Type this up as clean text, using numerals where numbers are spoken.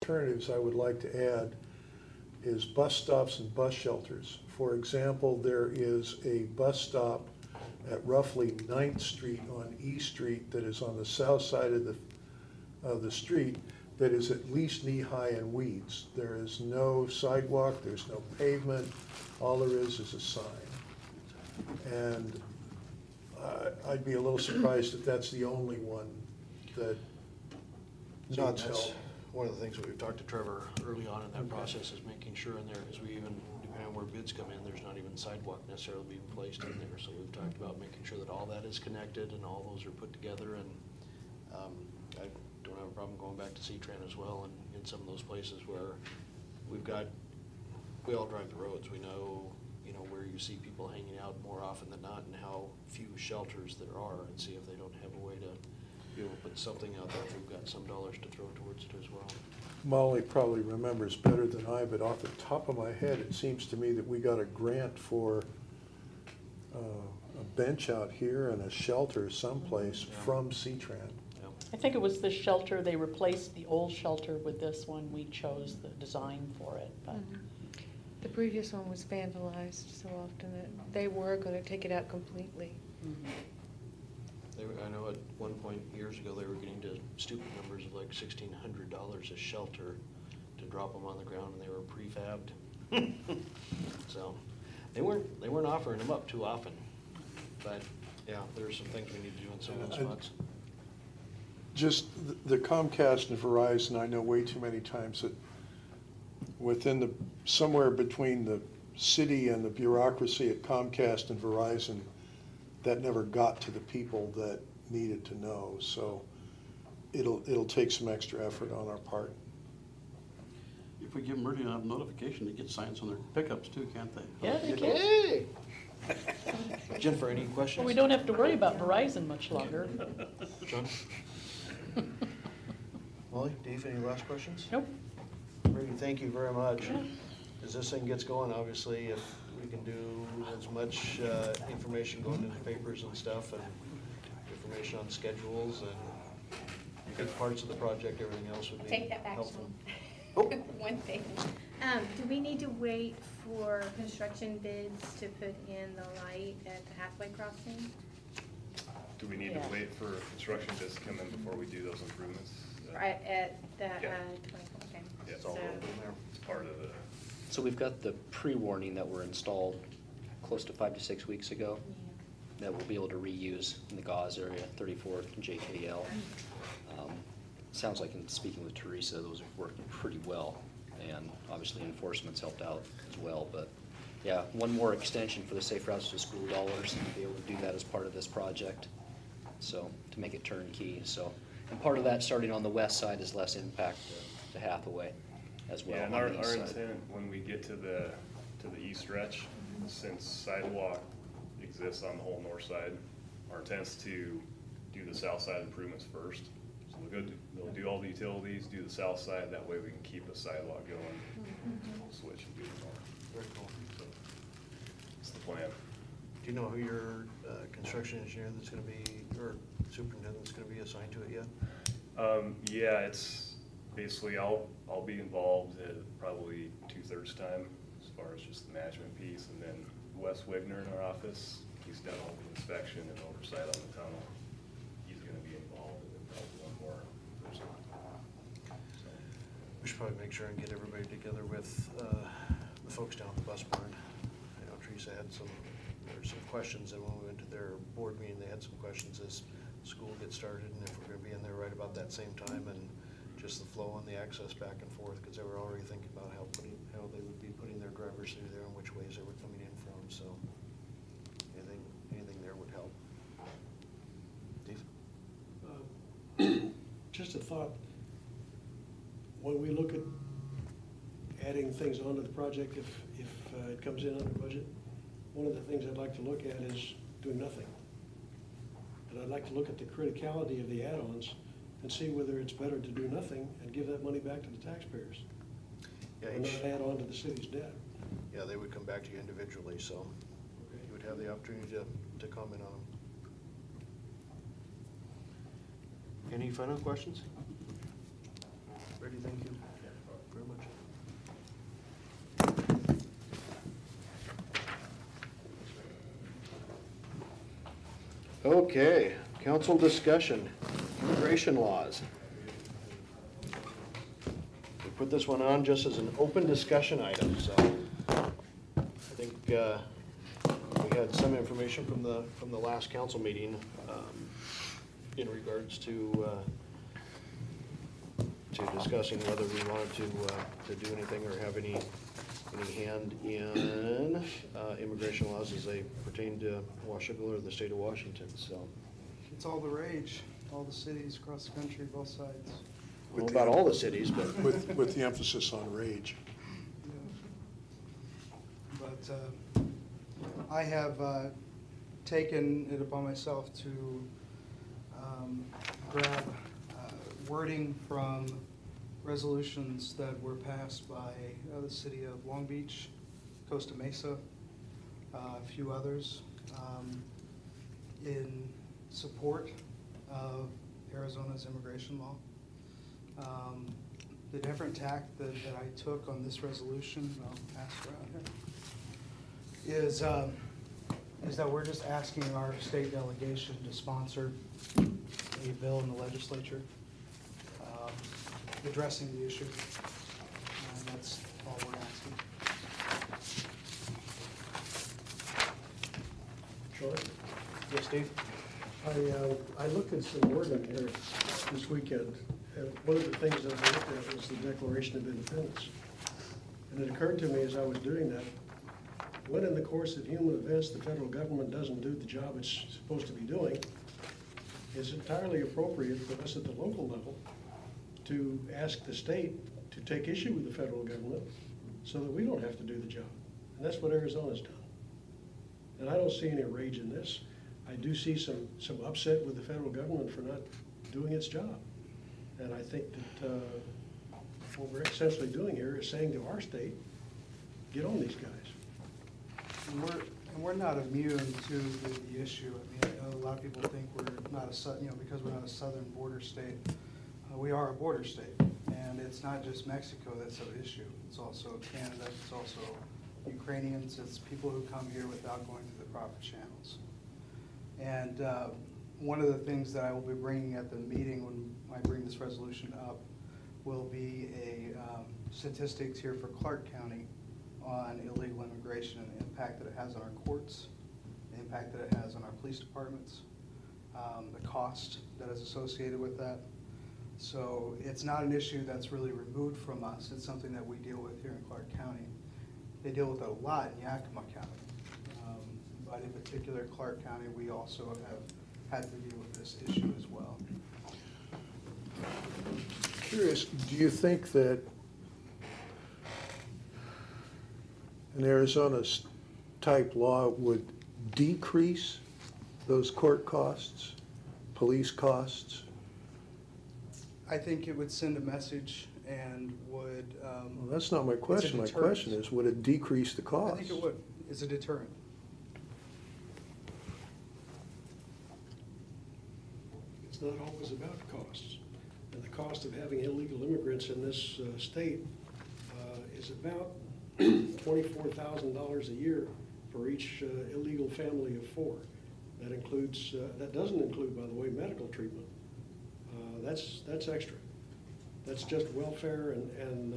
alternatives I would like to add is bus stops and bus shelters. For example, there is a bus stop at roughly 9th Street on E Street that is on the south side of the street that is at least knee-high in weeds. There is no sidewalk, there's no pavement, all there is a sign. And I'd be a little surprised if that's the only one that needs No, that's help. one of the things that we've talked to Trevor early on in that process is making sure in there, as we even, depending on where bids come in, there's not even sidewalk necessarily being placed in there. So we've talked about making sure that all that is connected and all those are put together. And I don't have a problem going back to C-Tran as well, and in some of those places where we all drive the roads. We know, where you see people hanging out more often than not and how few shelters there are, and see if they don't have a way to be able to put something out there if we've got some dollars to throw towards it as well. Molly probably remembers better than I, but off the top of my head, it seems to me that we got a grant for a bench out here and a shelter someplace from C-Tran. I think it was the shelter, they replaced the old shelter with this one. We chose the design for it, but. The previous one was vandalized so often that they were going to take it out completely. I know at one point years ago they were getting to stupid numbers of like $1,600 a shelter to drop them on the ground, and they were prefabbed. So they weren't offering them up too often, but yeah, there's some things we need to do in some of those spots. Just the Comcast and Verizon, I know way too many times that within somewhere between the city and the bureaucracy at Comcast and Verizon, that never got to the people that needed to know. So it'll take some extra effort on our part. If we give them early enough notification, they get signs on their pickups too, can't they? Yeah, they can. Hey! Jennifer, any questions? Well, we don't have to worry about Verizon much longer. John? Molly, Dave, any last questions? Nope. Brady, thank you very much. As this thing gets going, obviously, if we can do as much information going into the papers and stuff, and information on schedules and good parts of the project, everything else would be Take that back, helpful. Sean. One thing. Do we need to wait for construction bids to put in the light at the halfway crossing? Do we need to wait for construction bids to come in before we do those improvements? Right at the, Yeah. 24, okay. Yeah, it's all rolled in there. It's part of the. So we've got the pre-warning that were installed close to 5 to 6 weeks ago that we'll be able to reuse in the gauze area, 34 JKL. Sounds like in speaking with Teresa, those have worked pretty well, and obviously enforcement's helped out as well. But yeah, one more extension for the Safe Routes to School dollars, to be able to do that as part of this project, so to make it turnkey. So, and part of that starting on the west side is less impact to Hathaway as well. Yeah, and our intent when we get to the east stretch, since sidewalk exists on the whole north side, our intent is to do the south side improvements first. So they'll do all the utilities, do the south side, that way we can keep the sidewalk going, we'll switch and do the north. Very cool. So that's the plan. Do you know who your construction engineer that's going to be, or superintendent that's going to be assigned to it yet? Yeah, it's basically I'll be involved at probably 2/3 time as far as just the management piece, and then Wes Wigner in our office, he's done all the inspection and oversight on the tunnel. He's going to be involved, and then probably one more person. So. We should probably make sure and get everybody together with the folks down at the bus barn. I know Teresa had some questions, and when we went to their board meeting, they had some questions as school gets started, and if we're going to be in there right about that same time, and just the flow and the access back and forth, because they were already thinking about how they would be putting their drivers through there and which ways they were coming in from. So anything there would help. Dave? Just a thought. When we look at adding things onto the project, if it comes in under budget, one of the things I'd like to look at is doing nothing. And I'd like to look at the criticality of the add-ons and see whether it's better to do nothing and give that money back to the taxpayers. Yeah, and not add on to the city's debt. Yeah, they would come back to you individually, so you would have the opportunity to comment on them. Any final questions? Ready, thank you. Okay, council discussion, immigration laws. We put this one on just as an open discussion item, so I think we had some information from the last council meeting in regards to discussing whether we wanted to do anything or have any hand in immigration laws as they pertain to Washougal or the state of Washington, so. It's all the rage, all the cities across the country, both sides. I don't know about all the cities, but. With the emphasis on rage. But I have taken it upon myself to grab wording from resolutions that were passed by the city of Long Beach, Costa Mesa, a few others, in support of Arizona's immigration law. The different tact that I took on this resolution, I'll pass it around here, is that we're just asking our state delegation to sponsor a bill in the legislature addressing the issue. And that's all we're asking. Sure. Yes, Steve? I looked at some wording here this weekend, and one of the things that I looked at was the Declaration of Independence. And it occurred to me as I was doing that, when in the course of human events the federal government doesn't do the job it's supposed to be doing, it's entirely appropriate for us at the local level to ask the state to take issue with the federal government so that we don't have to do the job. And that's what Arizona's done. And I don't see any rage in this. I do see some upset with the federal government for not doing its job. And I think that what we're essentially doing here is saying to our state, get on these guys. And we're not immune to the issue. I mean, I know a lot of people think we're not because we're not a southern border state. We are a border state, and it's not just Mexico that's an issue. It's also Canada, it's also Ukrainians, it's people who come here without going through the proper channels. And one of the things that I will be bringing at the meeting when I bring this resolution up will be a statistics here for Clark County on illegal immigration and the impact that it has on our courts, the impact that it has on our police departments, the cost that is associated with that. So it's not an issue that's really removed from us. It's something that we deal with here in Clark County. They deal with it a lot in Yakima County. But in particular, Clark County, we also have had to deal with this issue as well. Curious, do you think that an Arizona's type law would decrease those court costs, police costs? I think it would send a message and would. Well, that's not my question. My question is, would it decrease the cost? I think it would. It's a deterrent. It's not always about costs. And the cost of having illegal immigrants in this state is about $24,000 a year for each illegal family of 4. That includes, that doesn't include, by the way, medical treatment. That's extra. That's just welfare and